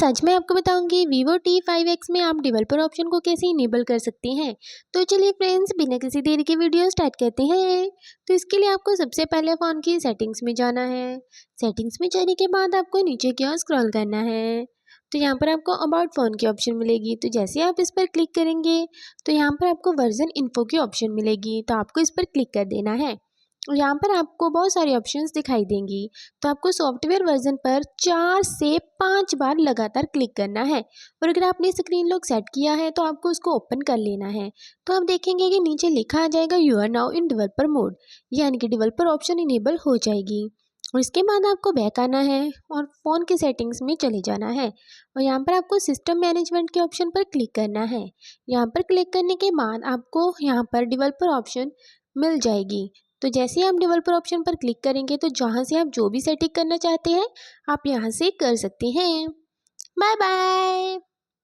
आज मैं आपको बताऊंगी Vivo T5x में आप डेवलपर ऑप्शन को कैसे इनेबल कर सकते हैं। तो चलिए फ्रेंड्स, बिना किसी देरी के वीडियो स्टार्ट करते हैं। तो इसके लिए आपको सबसे पहले फ़ोन की सेटिंग्स में जाना है। सेटिंग्स में जाने के बाद आपको नीचे की ओर स्क्रॉल करना है। तो यहाँ पर आपको अबाउट फ़ोन की ऑप्शन मिलेगी। तो जैसे आप इस पर क्लिक करेंगे तो यहाँ पर आपको वर्जन इन्फो की ऑप्शन मिलेगी। तो आपको इस पर क्लिक कर देना है। यहाँ पर आपको बहुत सारी ऑप्शंस दिखाई देंगी। तो आपको सॉफ्टवेयर वर्जन पर 4 से 5 बार लगातार क्लिक करना है। और अगर आपने स्क्रीन लॉक सेट किया है तो आपको उसको ओपन कर लेना है। तो आप देखेंगे कि नीचे लिखा आ जाएगा you are now in developer mode, यानी कि डेवलपर ऑप्शन इनेबल हो जाएगी। और इसके बाद आपको बैक आना है और फ़ोन की सेटिंग्स में चले जाना है। और यहाँ पर आपको सिस्टम मैनेजमेंट के ऑप्शन पर क्लिक करना है। यहाँ पर क्लिक करने के बाद आपको यहाँ पर डेवलपर ऑप्शन मिल जाएगी। तो जैसे ही आप डेवलपर ऑप्शन पर क्लिक करेंगे तो जहाँ से आप जो भी सेटिंग करना चाहते हैं आप यहाँ से कर सकते हैं। Bye bye.